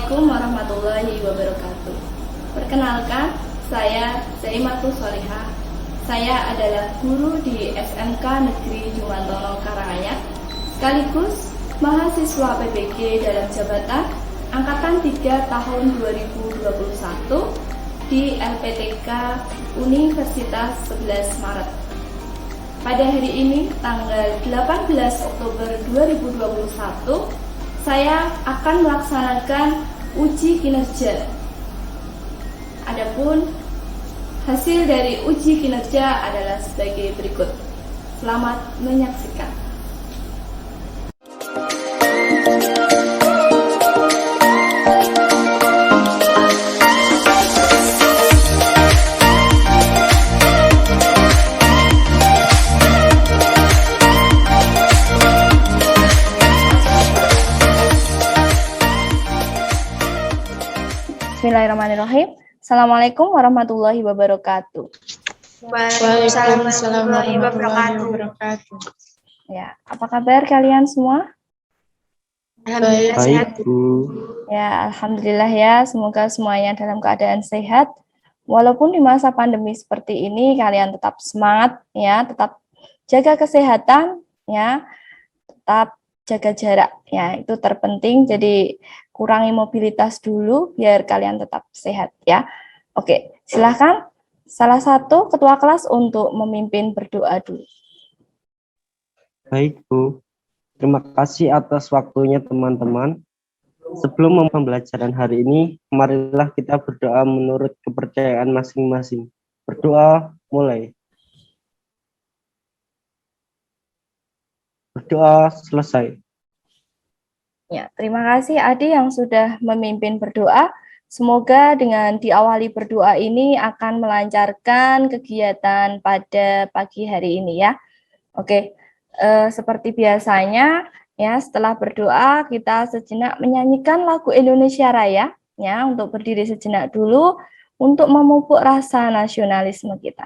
Assalamualaikum warahmatullahi wabarakatuh. Perkenalkan, saya Zaimatul Solihah. Saya adalah guru di SMK Negeri Jumantono Karanganyar, sekaligus mahasiswa PBG dalam jabatan Angkatan 3 tahun 2021 di LPTK Universitas 11 Maret. Pada hari ini, tanggal 18 Oktober 2021, saya akan melaksanakan uji kinerja. Adapun hasil dari uji kinerja adalah sebagai berikut. Selamat menyaksikan. Bismillahirrahmanirrahim. Assalamualaikum warahmatullahi wabarakatuh. Waalaikumsalam warahmatullahi wabarakatuh. Ya, apa kabar kalian semua? Alhamdulillah sehat. Ya, alhamdulillah ya. Semoga semuanya dalam keadaan sehat. Walaupun di masa pandemi seperti ini, kalian tetap semangat ya, tetap jaga kesehatan ya, tetap jaga jarak ya, itu terpenting. Jadi kurangi mobilitas dulu biar kalian tetap sehat ya. Oke, silakan salah satu ketua kelas untuk memimpin berdoa dulu. Baik Bu, terima kasih atas waktunya teman-teman. Sebelum pembelajaran hari ini, marilah kita berdoa menurut kepercayaan masing-masing. Berdoa mulai. Berdoa selesai. Ya, terima kasih Adi yang sudah memimpin berdoa. Semoga dengan diawali berdoa ini akan melancarkan kegiatan pada pagi hari ini ya. Oke, seperti biasanya ya, setelah berdoa kita sejenak menyanyikan lagu Indonesia Raya ya, untuk berdiri sejenak dulu untuk memupuk rasa nasionalisme kita.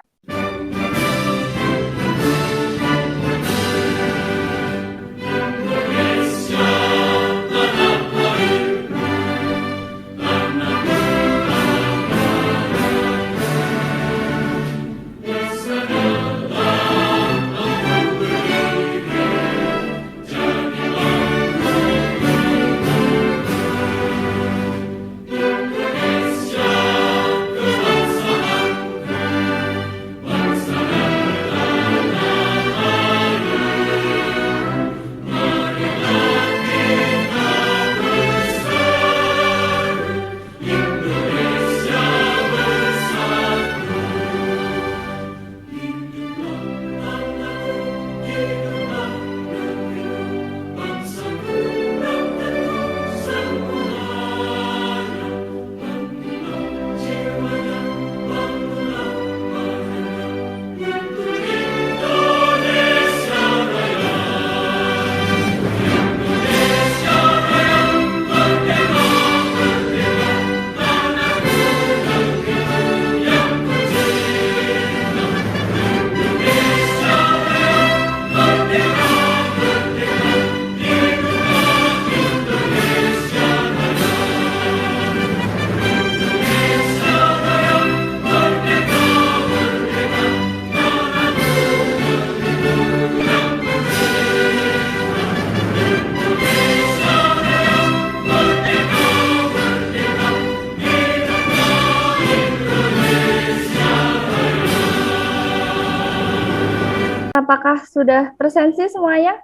Apakah sudah presensi semuanya?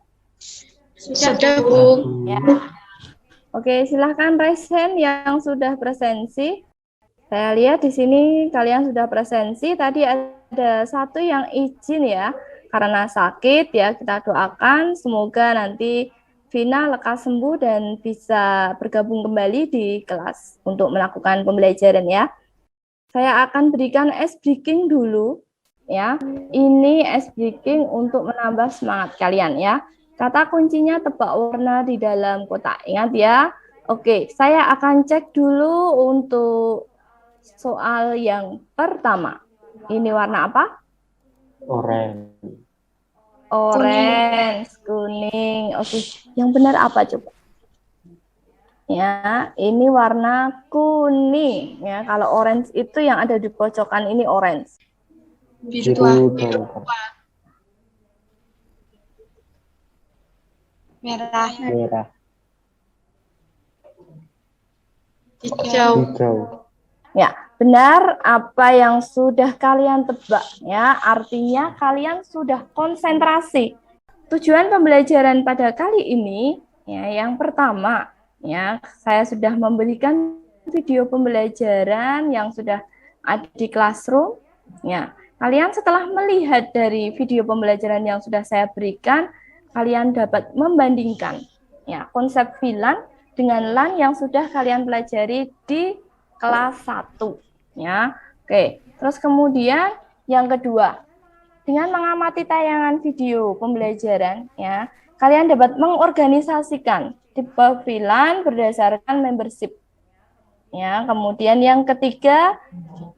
Sudah, Bu. Ya. Oke, silahkan raise hand yang sudah presensi. Saya lihat di sini kalian sudah presensi. Tadi ada satu yang izin ya, karena sakit ya. Kita doakan semoga nanti Vina lekas sembuh dan bisa bergabung kembali di kelas untuk melakukan pembelajaran ya. Saya akan berikan ice breaking dulu. Ya, ini ice breaking untuk menambah semangat kalian ya. Kata kuncinya tebak warna di dalam kotak. Ingat ya. Oke, saya akan cek dulu untuk soal yang pertama. Ini warna apa? Oranye. Orange, kuning. Oke, yang benar apa coba? Ya, ini warna kuning ya. Kalau orange itu yang ada di pojokan ini orange. Biru Biru. dong. Merah. Merah. Hijau. Hijau. Ya, benar apa yang sudah kalian tebak ya. Artinya kalian sudah konsentrasi. Tujuan pembelajaran pada kali ini ya yang pertama ya saya sudah memberikan video pembelajaran yang sudah ada di Classroom ya. Kalian setelah melihat dari video pembelajaran yang sudah saya berikan, kalian dapat membandingkan ya konsep VLAN dengan LAN yang sudah kalian pelajari di kelas 1 ya. Oke, terus kemudian yang kedua, dengan mengamati tayangan video pembelajaran, ya, kalian dapat mengorganisasikan tipe VLAN berdasarkan membership. Ya, kemudian yang ketiga,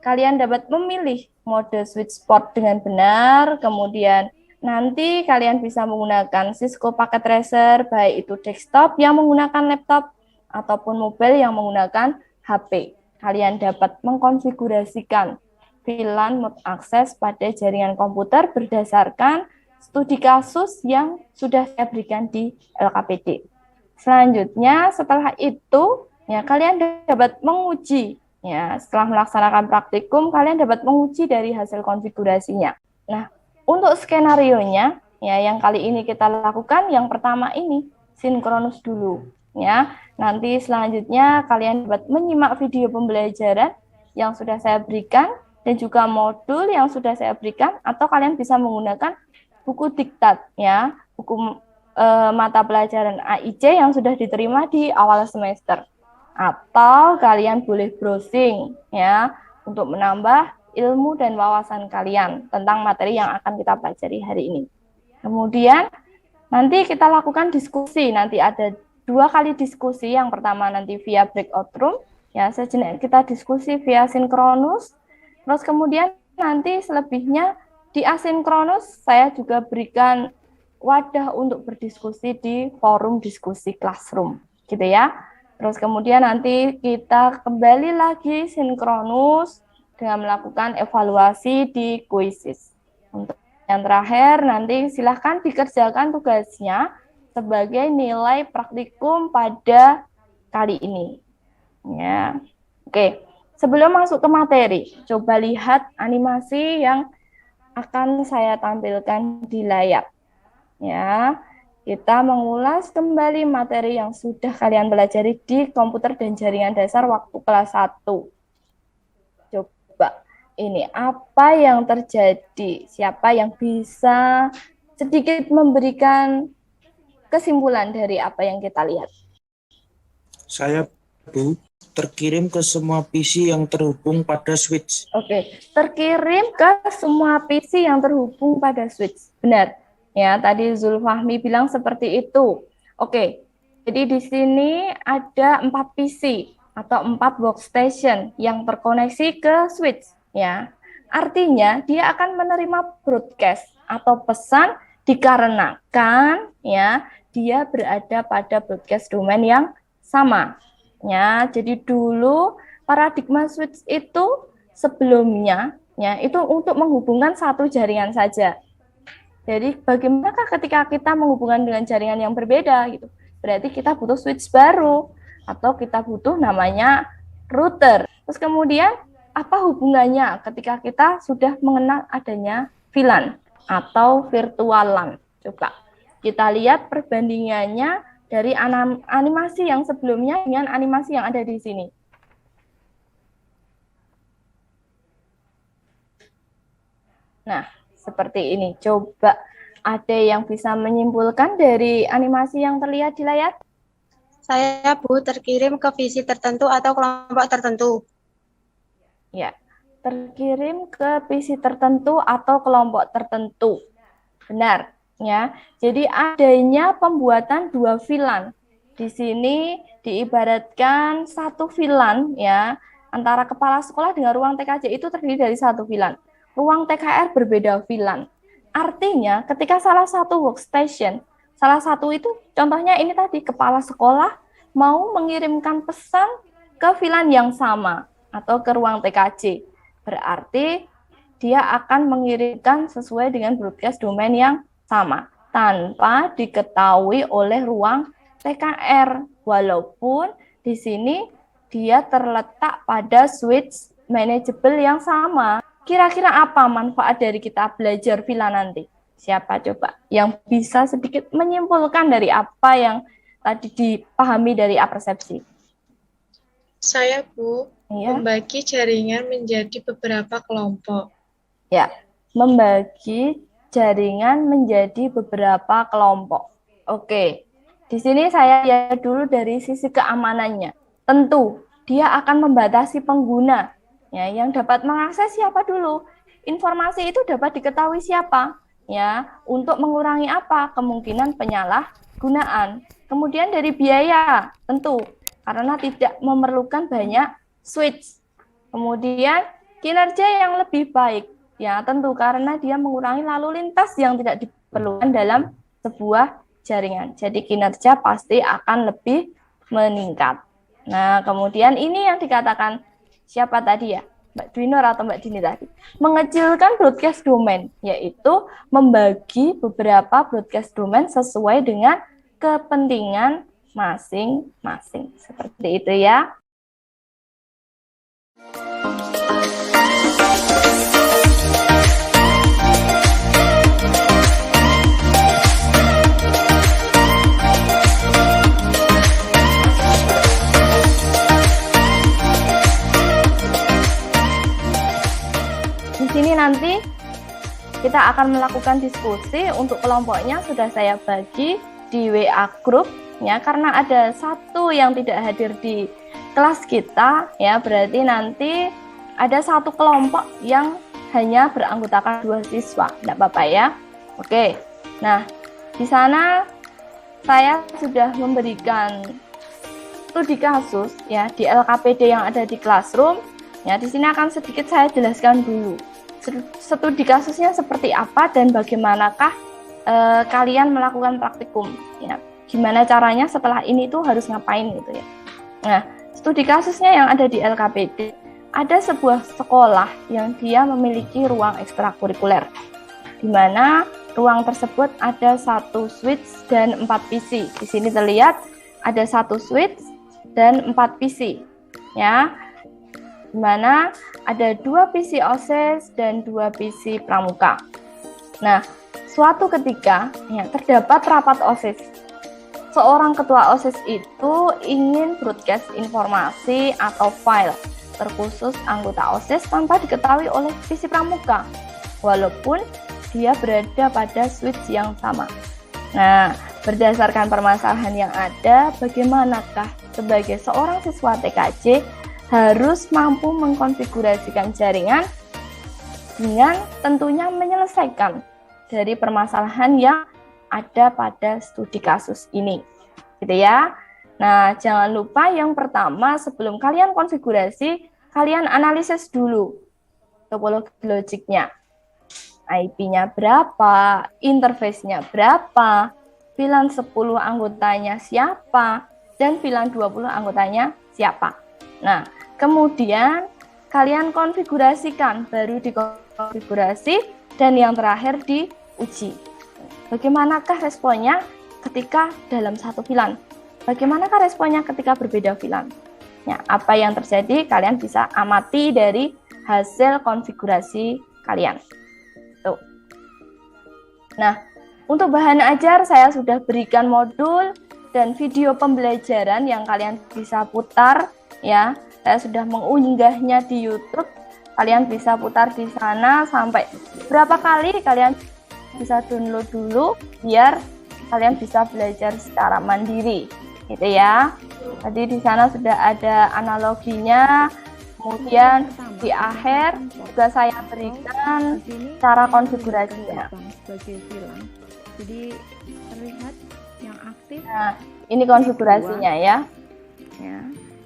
kalian dapat memilih mode switch port dengan benar. Kemudian nanti kalian bisa menggunakan Cisco Packet Tracer, baik itu desktop yang menggunakan laptop ataupun mobile yang menggunakan HP. Kalian dapat mengkonfigurasikan VLAN mode akses pada jaringan komputer berdasarkan studi kasus yang sudah saya berikan di LKPD. Selanjutnya, setelah itu, ya kalian dapat menguji. Ya, setelah melaksanakan praktikum, kalian dapat menguji dari hasil konfigurasinya. Nah, untuk skenario-nya, ya yang kali ini kita lakukan, yang pertama ini sinkronus dulu. Ya, nanti selanjutnya kalian dapat menyimak video pembelajaran yang sudah saya berikan dan juga modul yang sudah saya berikan, atau kalian bisa menggunakan buku diktat ya, buku mata pelajaran AIC yang sudah diterima di awal semester, atau kalian boleh browsing ya untuk menambah ilmu dan wawasan kalian tentang materi yang akan kita pelajari hari ini. Kemudian nanti kita lakukan diskusi, nanti ada 2 kali diskusi. Yang pertama nanti via breakout room ya, sejenak kita diskusi via sinkronus. Terus kemudian nanti selebihnya di asinkronus saya juga berikan wadah untuk berdiskusi di forum diskusi Classroom, gitu ya. Terus kemudian nanti kita kembali lagi sinkronus dengan melakukan evaluasi di quizzes. Untuk yang terakhir nanti silahkan dikerjakan tugasnya sebagai nilai praktikum pada kali ini. Ya, oke. Sebelum masuk ke materi, coba lihat animasi yang akan saya tampilkan di layar. Ya, kita mengulas kembali materi yang sudah kalian pelajari di komputer dan jaringan dasar waktu kelas 1. Coba, ini apa yang terjadi? Siapa yang bisa sedikit memberikan kesimpulan dari apa yang kita lihat? Saya, Bu. Terkirim ke semua PC yang terhubung pada switch. Oke, terkirim ke semua PC yang terhubung pada switch. Benar. Ya, tadi Zulfahmi bilang seperti itu. Oke. Jadi di sini ada 4 PC atau 4 workstation yang terkoneksi ke switch, ya. Artinya dia akan menerima broadcast atau pesan dikarenakan ya dia berada pada broadcast domain yang sama. Ya, jadi dulu paradigma switch itu sebelumnya ya itu untuk menghubungkan satu jaringan saja. Jadi bagaimana ketika kita menghubungkan dengan jaringan yang berbeda gitu? Berarti kita butuh switch baru atau kita butuh namanya router. Terus kemudian apa hubungannya ketika kita sudah mengenal adanya VLAN atau virtual LAN? Coba kita lihat perbandingannya dari animasi yang sebelumnya dengan animasi yang ada di sini. Nah, seperti ini. Coba ada yang bisa menyimpulkan dari animasi yang terlihat di layar? Saya, Bu, terkirim ke visi tertentu atau kelompok tertentu. Ya, terkirim ke PC tertentu atau kelompok tertentu. Benar. Ya, jadi adanya pembuatan 2 VLAN. Di sini diibaratkan 1 VLAN ya, antara kepala sekolah dengan ruang TKJ itu terdiri dari 1 VLAN. Ruang TKR berbeda VLAN. Artinya ketika salah satu workstation, salah satu itu contohnya ini tadi kepala sekolah mau mengirimkan pesan ke VLAN yang sama atau ke ruang TKJ. Berarti dia akan mengirimkan sesuai dengan broadcast domain yang sama tanpa diketahui oleh ruang TKR, walaupun di sini dia terletak pada switch manageable yang sama. Kira-kira apa manfaat dari kita belajar VLAN nanti? Siapa coba yang bisa sedikit menyimpulkan dari apa yang tadi dipahami dari apersepsi? Saya, Bu, Ya. membagi jaringan menjadi beberapa kelompok. Ya, membagi jaringan menjadi beberapa kelompok. Oke, di sini saya lihat dulu dari sisi keamanannya. Tentu, dia akan membatasi pengguna ya, yang dapat mengakses siapa dulu. Informasi itu dapat diketahui siapa, ya, untuk mengurangi apa? Kemungkinan penyalahgunaan. Kemudian dari biaya, tentu, karena tidak memerlukan banyak switch. Kemudian kinerja yang lebih baik, ya tentu karena dia mengurangi lalu lintas yang tidak diperlukan dalam sebuah jaringan. Jadi kinerja pasti akan lebih meningkat. Nah, kemudian ini yang dikatakan siapa tadi ya? Mbak Dwinor atau Mbak Dini tadi? Mengecilkan broadcast domain, yaitu membagi beberapa broadcast domain sesuai dengan kepentingan masing-masing. Seperti itu ya. Di sini nanti kita akan melakukan diskusi. Untuk kelompoknya sudah saya bagi di WA group ya, karena ada satu yang tidak hadir di kelas kita ya, berarti nanti ada satu kelompok yang hanya beranggotakan 2 siswa, tidak apa-apa ya. Oke, nah di sana saya sudah memberikan studi kasus ya di LKPD yang ada di Classroom ya. Di sini akan sedikit saya jelaskan dulu studi kasusnya seperti apa dan bagaimanakah kalian melakukan praktikum ya. Gimana caranya setelah ini tuh harus ngapain gitu ya. Nah, studi kasusnya yang ada di LKPD, ada sebuah sekolah yang dia memiliki ruang ekstrakurikuler, di mana ruang tersebut ada 1 switch dan 4 PC. Di sini terlihat ada 1 switch dan 4 PC, ya, di mana ada 2 PC OSIS dan 2 PC pramuka. Nah, suatu ketika ya, terdapat rapat OSIS. Seorang ketua OSIS itu ingin broadcast informasi atau file terkhusus anggota OSIS tanpa diketahui oleh PC pramuka, walaupun dia berada pada switch yang sama. Nah, berdasarkan permasalahan yang ada, bagaimanakah sebagai seorang siswa TKJ harus mampu mengkonfigurasikan jaringan dengan tentunya menyelesaikan dari permasalahan yang ada pada studi kasus ini, gitu ya. Nah, jangan lupa yang pertama sebelum kalian konfigurasi, kalian analisis dulu topologi logiknya. IP-nya berapa, interface-nya berapa, VLAN 10 anggotanya siapa, dan VLAN 20 anggotanya siapa. Nah, kemudian kalian konfigurasikan, baru dikonfigurasi, dan yang terakhir diuji. Bagaimanakah responnya ketika dalam satu VLAN? Bagaimanakah responnya ketika berbeda VLAN? Ya, apa yang terjadi kalian bisa amati dari hasil konfigurasi kalian. Tuh. Nah, untuk bahan ajar saya sudah berikan modul dan video pembelajaran yang kalian bisa putar ya. Saya sudah mengunggahnya di YouTube. Kalian bisa putar di sana sampai berapa kali kalian bisa download dulu biar kalian bisa belajar secara mandiri, gitu ya. Tadi di sana sudah ada analoginya. Kemudian di akhir juga saya berikan cara konfigurasinya. Sebagai VLAN. Jadi terlihat yang aktif. Nah, ini konfigurasinya ya. Ya,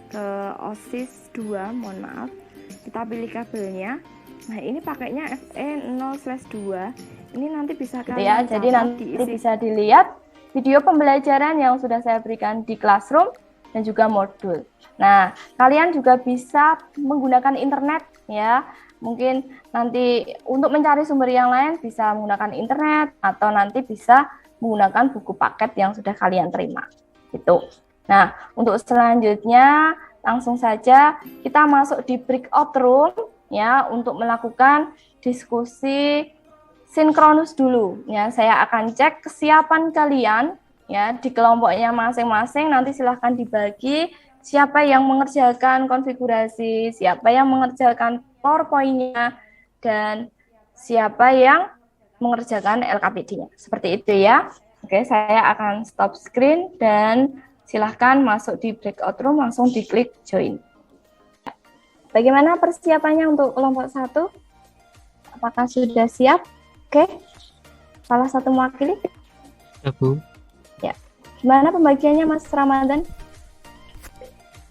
ke OSIS 2, mohon maaf. Kita pilih kabelnya. Nah, ini pakainya FE0/2. Ini nanti bisa Gitu kalian ya. Jadi catat nanti diisi. bisa dilihat video pembelajaran yang sudah saya berikan di Classroom dan juga modul. Nah, kalian juga bisa menggunakan internet ya. Mungkin nanti untuk mencari sumber yang lain bisa menggunakan internet atau nanti bisa menggunakan buku paket yang sudah kalian terima. Gitu. Nah, untuk selanjutnya langsung saja kita masuk di breakout room ya untuk melakukan diskusi sinkronus dulu ya. Saya akan cek kesiapan kalian ya di kelompoknya masing-masing. Nanti silahkan dibagi siapa yang mengerjakan konfigurasi, siapa yang mengerjakan PowerPoint-nya, dan siapa yang mengerjakan LKPD-nya. Seperti itu ya. Oke, saya akan stop screen dan silahkan masuk di breakout room, langsung diklik join. Bagaimana persiapannya untuk kelompok 1? Apakah sudah siap? Oke, salah satu mewakili? Ya, Bu. Ya. Gimana pembagiannya Mas Ramadan?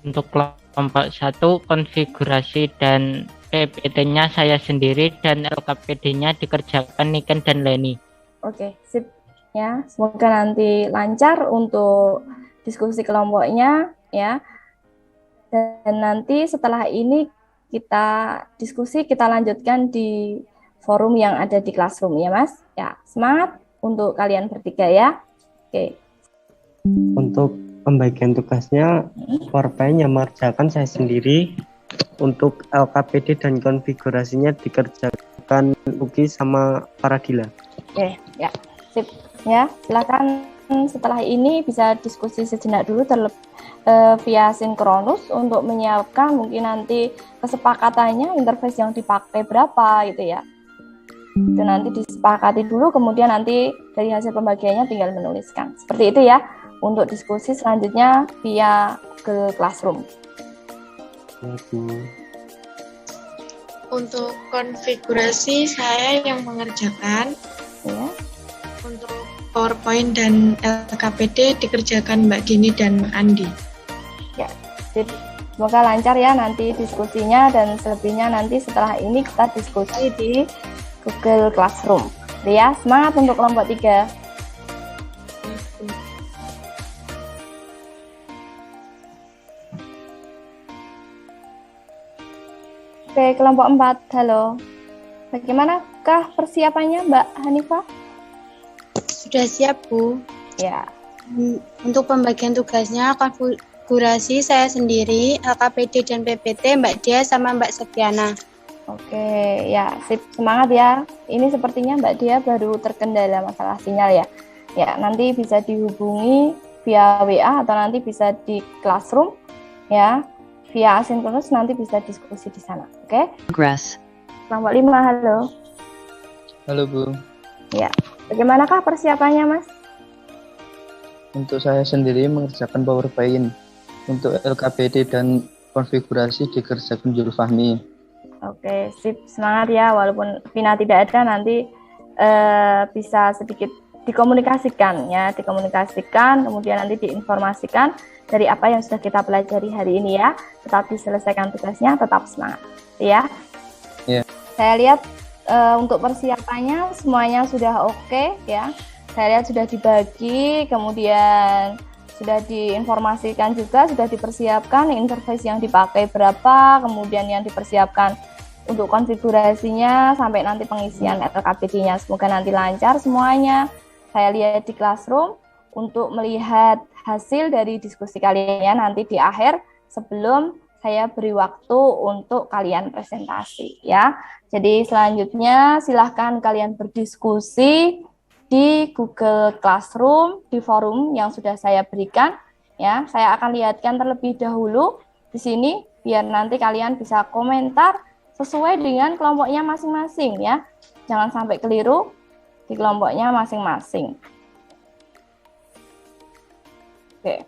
Untuk kelompok 1 konfigurasi dan PPT-nya saya sendiri dan LKPD-nya dikerjakan Niken dan Leni. Oke, sip. Ya, semoga nanti lancar untuk diskusi kelompoknya ya. Dan nanti setelah ini kita diskusi, kita lanjutkan di forum yang ada di Classroom ya, Mas. Ya, semangat untuk kalian bertiga ya. Oke. Untuk pembagian tugasnya, PowerPoint yang mengerjakan saya sendiri. Untuk LKPD dan konfigurasinya dikerjakan Uki sama Paradila. Oke, ya, sip. Ya, silakan setelah ini bisa diskusi sejenak dulu via sinkronus untuk menyiapkan mungkin nanti kesepakatannya interface yang dipakai berapa gitu ya. Itu nanti disepakati dulu, kemudian nanti dari hasil pembagiannya tinggal menuliskan. Seperti itu ya. Untuk diskusi selanjutnya via Google Classroom. Ya, Bu. Untuk konfigurasi saya yang mengerjakan. Ya. Untuk PowerPoint dan LKPD dikerjakan Mbak Dini dan Andi. Ya, semoga lancar ya nanti diskusinya, dan selebihnya nanti setelah ini kita diskusi di Google Classroom. Ya, semangat untuk kelompok 3. Oke, kelompok 4, halo. Bagaimanakah persiapannya Mbak Hanifah? Sudah siap, Bu. Ya. Untuk pembagian tugasnya, konfigurasi saya sendiri, LKPD dan PPT Mbak Dia sama Mbak Setiana. Oke, ya, sip, semangat ya. Ini sepertinya Mbak Dia baru terkendala masalah sinyal ya. Ya, nanti bisa dihubungi via WA atau nanti bisa di Classroom ya. Via asinkronus nanti bisa diskusi di sana. Oke? Progress. Kelompok 5, halo. Halo Bu, Ya, bagaimanakah persiapannya Mas? untuk saya sendiri mengerjakan PowerPoint. Untuk LKPD dan konfigurasi dikerjakan Juru Fahmi. Oke, sip, semangat ya. Walaupun Vina tidak ada, nanti bisa sedikit dikomunikasikan ya, dikomunikasikan, kemudian nanti diinformasikan dari apa yang sudah kita pelajari hari ini ya. Tetap diselesaikan tugasnya, tetap semangat ya. Ya. Saya lihat untuk persiapannya semuanya sudah oke ya. Saya lihat sudah dibagi, kemudian sudah diinformasikan juga, sudah dipersiapkan interface yang dipakai berapa, kemudian yang dipersiapkan untuk konfigurasinya sampai nanti pengisian LKPD-nya. Semoga nanti lancar semuanya. Saya lihat di Classroom untuk melihat hasil dari diskusi kalian ya, nanti di akhir sebelum saya beri waktu untuk kalian presentasi ya. Jadi selanjutnya silahkan kalian berdiskusi di Google Classroom, di forum yang sudah saya berikan ya. Saya akan lihatkan terlebih dahulu di sini biar nanti kalian bisa komentar sesuai dengan kelompoknya masing-masing ya. Jangan sampai keliru di kelompoknya masing-masing. Oke.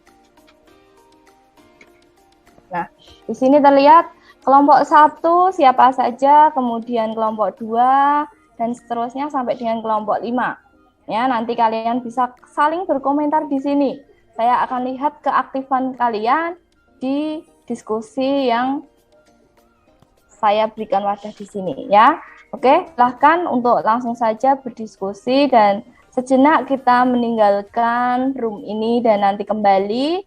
Nah, di sini terlihat kelompok 1 siapa saja, kemudian kelompok 2 dan seterusnya sampai dengan kelompok 5. Ya, nanti kalian bisa saling berkomentar di sini. Saya akan lihat keaktifan kalian di diskusi yang saya berikan wadah di sini ya. Oke, silahkan untuk langsung saja berdiskusi dan sejenak kita meninggalkan room ini dan nanti kembali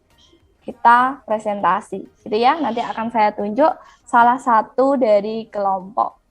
kita presentasi. Gitu ya, nanti akan saya tunjuk salah satu dari kelompok.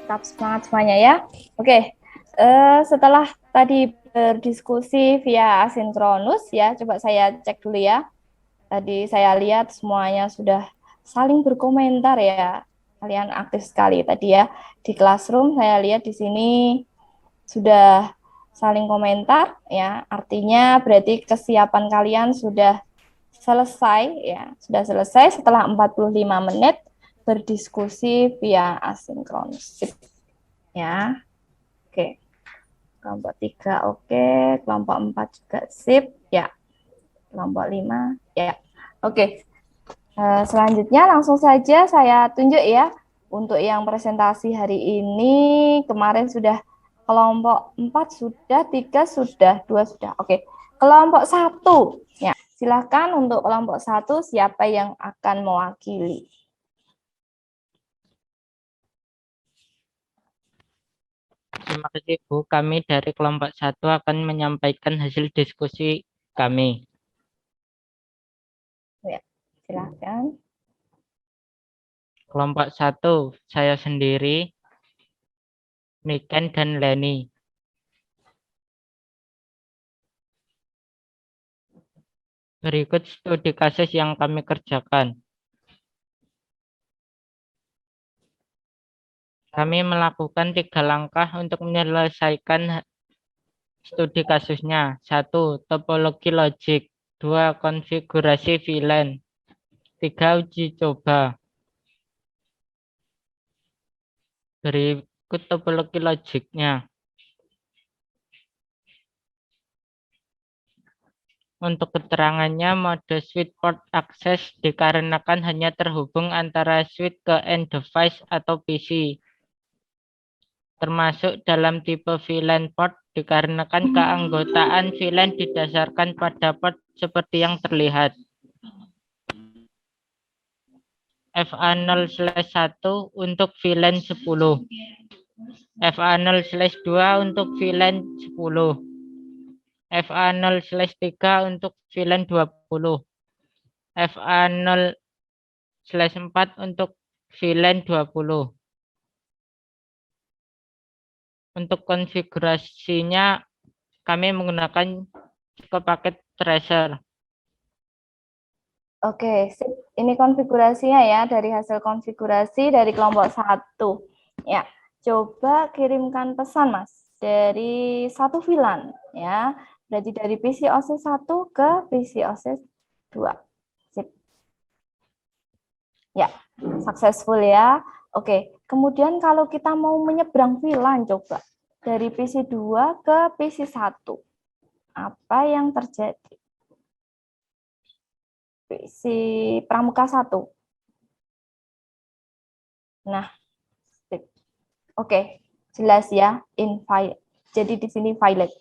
Tetap semangat semuanya ya. Oke, setelah tadi berdiskusi via asinkronus ya, coba saya cek dulu ya. Tadi saya lihat semuanya sudah saling berkomentar ya. Kalian aktif sekali tadi ya. Di Classroom saya lihat di sini sudah saling komentar ya. Artinya berarti kesiapan kalian sudah selesai ya. Sudah selesai setelah 45 menit berdiskusi via asinkronus ya. Oke, kelompok 3 oke, kelompok 4 juga sip ya, kelompok 5 ya. Oke, selanjutnya langsung saja saya tunjuk ya untuk yang presentasi hari ini. Kemarin sudah kelompok 4 sudah, 3 sudah, 2 sudah. Oke, kelompok 1 ya, silakan untuk kelompok 1 siapa yang akan mewakili. Terima kasih Bu, kami dari kelompok 1 akan menyampaikan hasil diskusi kami. Ya, silakan. Kelompok 1, saya sendiri, Niken dan Leni. Berikut studi kasus yang kami kerjakan. Kami melakukan 3 langkah untuk menyelesaikan studi kasusnya. 1. Topologi logik. 2. Konfigurasi VLAN. 3. Uji coba. Berikut topologi logiknya. 1. Untuk keterangannya, mode switch port access dikarenakan hanya terhubung antara switch ke end device atau PC. Termasuk dalam tipe VLAN port dikarenakan keanggotaan VLAN didasarkan pada port seperti yang terlihat. FA0/1 untuk VLAN 10. FA0/2 untuk VLAN 10. FA0/3 untuk VLAN 20. FA0/4 untuk VLAN 20. Untuk konfigurasinya kami menggunakan paket tracer. Oke, sip. Ini konfigurasinya ya, dari hasil konfigurasi dari kelompok 1. Ya, coba kirimkan pesan Mas dari satu VLAN ya. Berarti dari PC OSIS 1 ke PC OSIS 2. Sip. Ya, successful ya. Oke, kemudian kalau kita mau menyeberang VLAN coba dari PC 2 ke PC 1. Apa yang terjadi? PC Pramuka 1. Nah, sip. Oke, jelas ya, jadi di sini violet.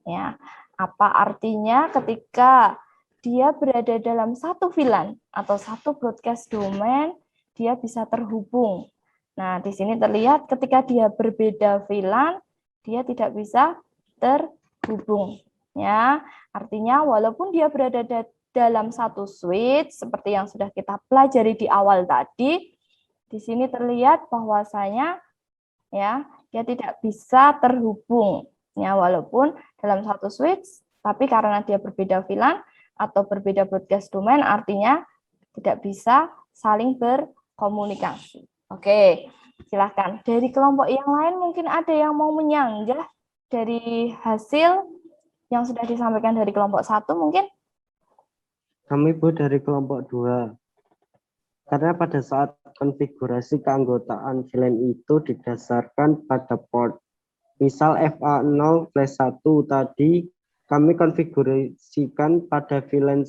Ya, apa artinya ketika dia berada dalam satu VLAN atau satu broadcast domain, dia bisa terhubung. Nah, di sini terlihat ketika dia berbeda VLAN, dia tidak bisa terhubung. Ya, artinya walaupun dia berada dalam satu switch seperti yang sudah kita pelajari di awal tadi, di sini terlihat bahwasanya ya dia tidak bisa terhubung ya, walaupun dalam satu switch, tapi karena dia berbeda VLAN atau berbeda broadcast domain, artinya tidak bisa saling berkomunikasi. Oke, silahkan. Dari kelompok yang lain mungkin ada yang mau menyanggah dari hasil yang sudah disampaikan dari kelompok 1 mungkin? Kami Bu dari kelompok 2. Karena pada saat konfigurasi keanggotaan VLAN itu didasarkan pada port. Misal FA0/1 tadi kami konfigurasikan pada VLAN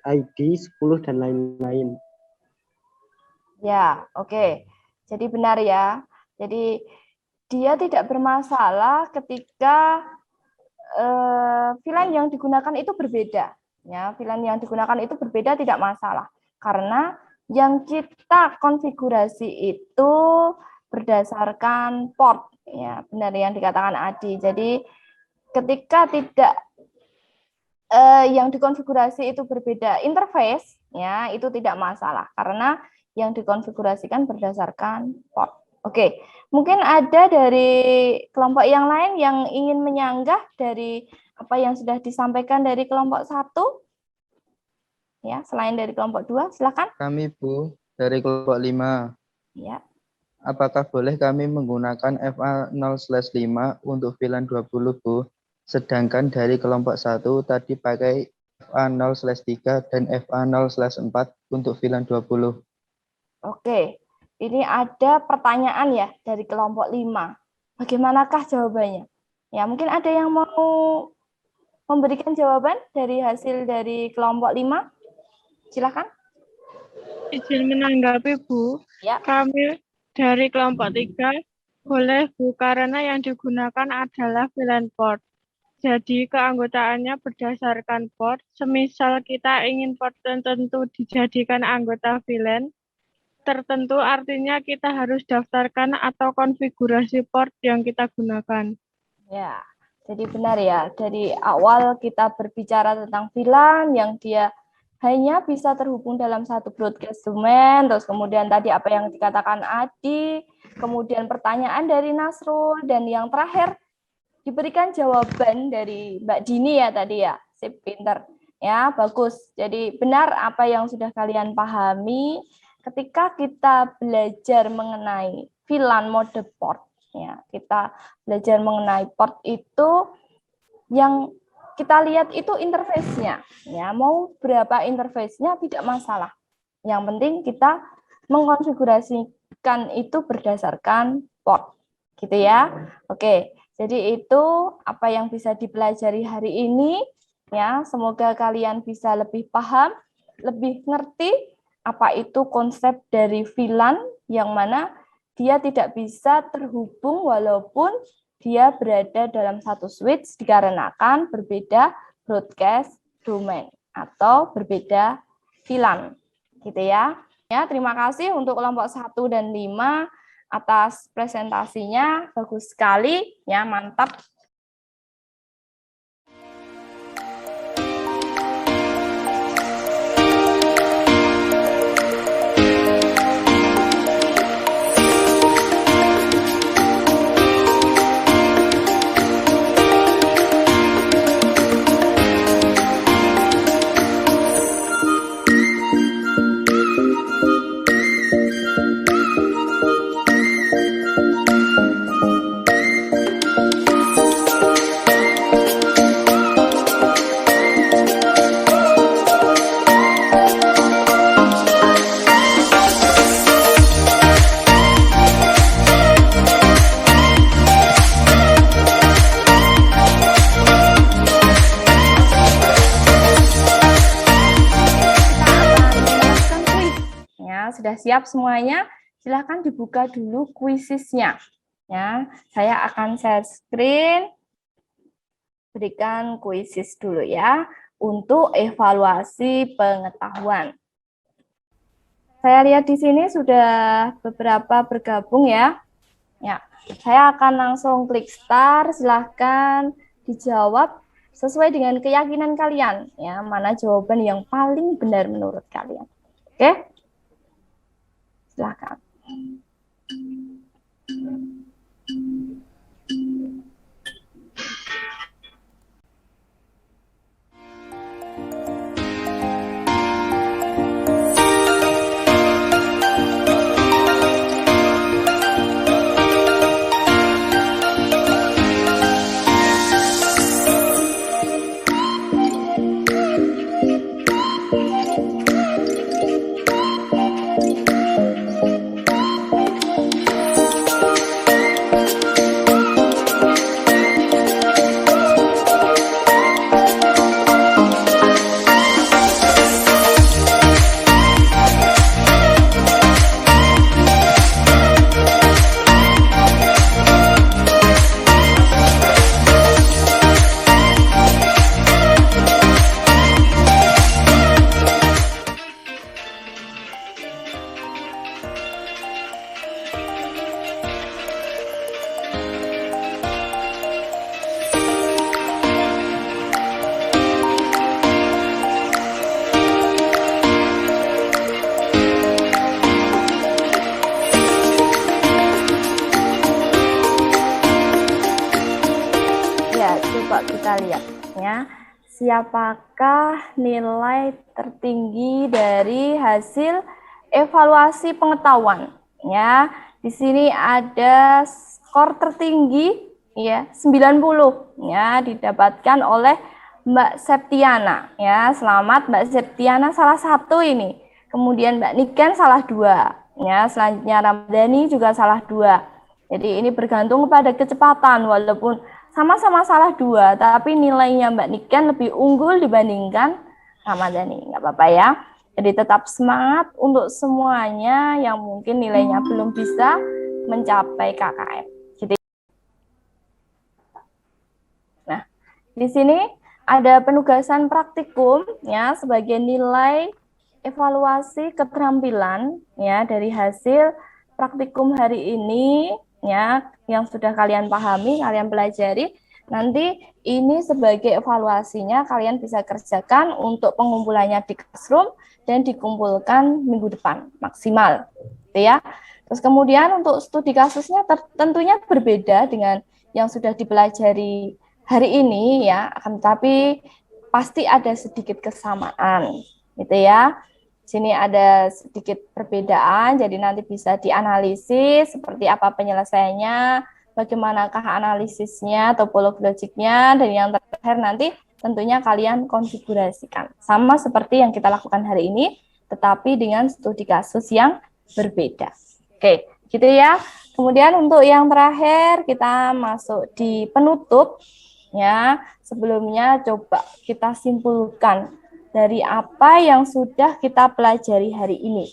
ID 10 dan lain-lain. Ya, oke. Jadi benar ya. Jadi dia tidak bermasalah ketika VLAN yang digunakan itu berbeda. Ya, VLAN yang digunakan itu berbeda tidak masalah. Karena yang kita konfigurasi itu berdasarkan port. Ya, benar yang dikatakan Adi. Jadi ketika tidak yang dikonfigurasi itu berbeda interface, ya itu tidak masalah karena yang dikonfigurasikan berdasarkan port. Oke, mungkin ada dari kelompok yang lain yang ingin menyanggah dari apa yang sudah disampaikan dari kelompok 1? Ya, selain dari kelompok 2, silakan. Kami Bu dari kelompok 5. Ya. Apakah boleh kami menggunakan FA0/5 untuk VLAN 20 Bu? Sedangkan dari kelompok 1 tadi pakai FA0/3 dan FA0/4 untuk VLAN 20. Oke, ini ada pertanyaan ya dari kelompok 5. Bagaimanakah jawabannya? Ya, mungkin ada yang mau memberikan jawaban dari hasil dari kelompok 5? Silakan. Izin menanggapi Bu, Ya. kami dari kelompok 3 boleh Bu, karena yang digunakan adalah VLAN port. Jadi keanggotaannya berdasarkan port. Semisal kita ingin port tertentu dijadikan anggota VLAN tertentu, artinya kita harus daftarkan atau konfigurasi port yang kita gunakan. Ya, jadi benar ya. Dari awal kita berbicara tentang VLAN yang dia hanya bisa terhubung dalam satu broadcast domain, terus kemudian tadi apa yang dikatakan Adi, kemudian pertanyaan dari Nasrul, dan yang terakhir diberikan jawaban dari Mbak Dini ya tadi ya, sip, pinter. Ya, bagus. Jadi benar apa yang sudah kalian pahami ketika kita belajar mengenai VLAN mode port. Ya, kita belajar mengenai port itu yang kita lihat itu interface-nya. Ya, mau berapa interface-nya tidak masalah. Yang penting kita mengkonfigurasikan itu berdasarkan port. Gitu ya. Oke. Jadi itu apa yang bisa dipelajari hari ini. Ya, semoga kalian bisa lebih paham, lebih ngerti apa itu konsep dari VLAN yang mana dia tidak bisa terhubung walaupun dia berada dalam satu switch dikarenakan berbeda broadcast domain atau berbeda VLAN. Gitu ya. Ya, terima kasih untuk kelompok 1 dan 5 atas presentasinya. Bagus sekali, ya, mantap. Sudah siap semuanya? Silahkan dibuka dulu kuisisnya. Ya, saya akan share screen. Berikan kuisis dulu ya untuk evaluasi pengetahuan. Saya lihat di sini sudah beberapa bergabung ya. Ya, saya akan langsung klik start. Silahkan dijawab sesuai dengan keyakinan kalian. Ya, mana jawaban yang paling benar menurut kalian? Oke? Silakan. Coba kita lihat ya, siapakah nilai tertinggi dari hasil evaluasi pengetahuan ya. Di sini ada skor tertinggi ya 90 ya, didapatkan oleh Mbak Septiana ya. Selamat Mbak Septiana, salah satu ini. Kemudian Mbak Niken salah 2 ya, selanjutnya Ramadhani juga salah 2. Jadi ini bergantung kepada kecepatan, walaupun sama-sama salah 2, tapi nilainya Mbak Niken lebih unggul dibandingkan Ramadhani. Nggak apa-apa ya. Jadi tetap semangat untuk semuanya yang mungkin nilainya belum bisa mencapai KKM. Gitu. Nah, di sini ada penugasan praktikum ya sebagai nilai evaluasi keterampilan ya dari hasil praktikum hari ini ya, yang sudah kalian pahami, kalian pelajari. Nanti ini sebagai evaluasinya kalian bisa kerjakan untuk pengumpulannya di classroom dan dikumpulkan minggu depan maksimal, gitu ya. Terus kemudian untuk studi kasusnya tentunya berbeda dengan yang sudah dipelajari hari ini ya, akan tetapi pasti ada sedikit kesamaan, gitu ya. Sini ada sedikit perbedaan, jadi nanti bisa dianalisis seperti apa penyelesaiannya, bagaimanakah analisisnya, topologi logiknya, dan yang terakhir nanti tentunya kalian konfigurasikan. Sama seperti yang kita lakukan hari ini, tetapi dengan studi kasus yang berbeda. Oke, gitu ya. Kemudian untuk yang terakhir, kita masuk di penutup. Ya, sebelumnya coba kita simpulkan dari apa yang sudah kita pelajari hari ini.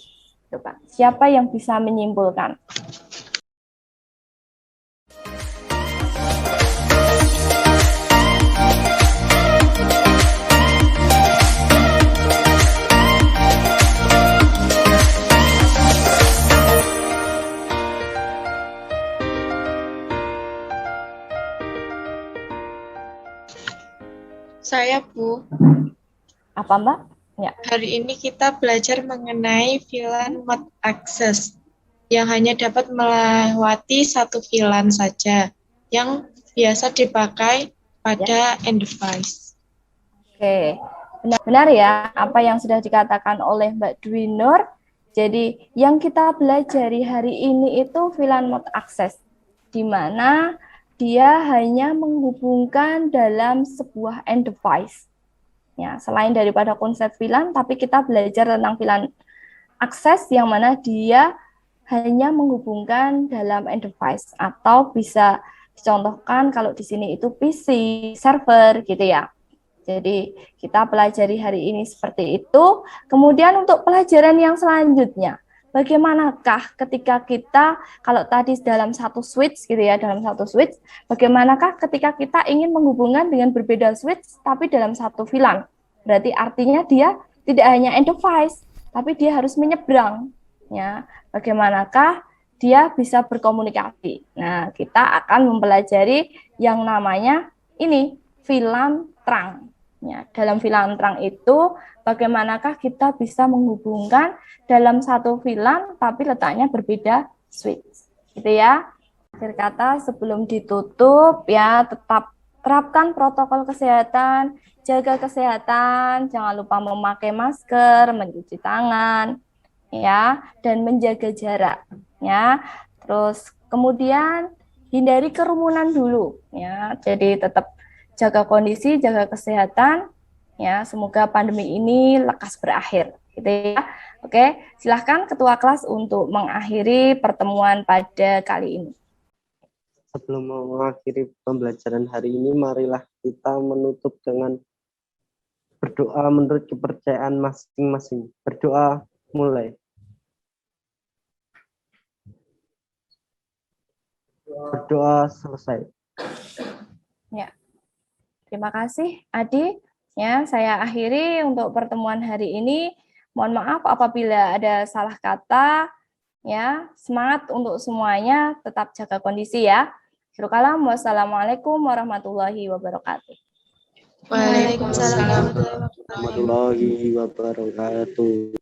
Coba, siapa yang bisa menyimpulkan? Saya, Bu. Apa, Mbak? Ya. Hari ini kita belajar mengenai VLAN mode access yang hanya dapat melewati satu VLAN saja, yang biasa dipakai pada end device. Oke, benar ya apa yang sudah dikatakan oleh Mbak Dwi Nur. Jadi yang kita pelajari hari ini itu VLAN mode access, di mana dia hanya menghubungkan dalam sebuah end device. Ya, selain daripada konsep VLAN, tapi kita belajar tentang VLAN access yang mana dia hanya menghubungkan dalam end device, atau bisa dicontohkan kalau di sini itu PC, server gitu ya. Jadi kita pelajari hari ini seperti itu. Kemudian untuk pelajaran yang selanjutnya, bagaimanakah ketika kita, kalau tadi dalam satu switch gitu ya, dalam satu switch, bagaimanakah ketika kita ingin menghubungkan dengan berbeda switch tapi dalam satu VLAN? Berarti artinya dia tidak hanya end device, tapi dia harus menyeberang. Ya, bagaimanakah dia bisa berkomunikasi? Nah, kita akan mempelajari yang namanya ini VLAN terang. Ya, dalam VLAN terang itu bagaimanakah kita bisa menghubungkan dalam satu VLAN tapi letaknya berbeda switch, gitu ya. Akhir kata sebelum ditutup ya, tetap terapkan protokol kesehatan, jaga kesehatan, jangan lupa memakai masker, mencuci tangan, ya, dan menjaga jarak, ya. Terus kemudian hindari kerumunan dulu, ya. Jadi tetap jaga kondisi, jaga kesehatan, ya. Semoga pandemi ini lekas berakhir, gitu ya. Oke, silahkan Ketua kelas untuk mengakhiri pertemuan pada kali ini. Sebelum mengakhiri pembelajaran hari ini, marilah kita menutup dengan berdoa menurut kepercayaan masing-masing. Berdoa mulai. Berdoa selesai. Ya. Terima kasih, Adi. Ya, saya akhiri untuk pertemuan hari ini. Mohon maaf apabila ada salah kata. Ya, semangat untuk semuanya, tetap jaga kondisi ya. Akhirul wassalamualaikum warahmatullahi wabarakatuh. Waalaikumsalam warahmatullahi wabarakatuh.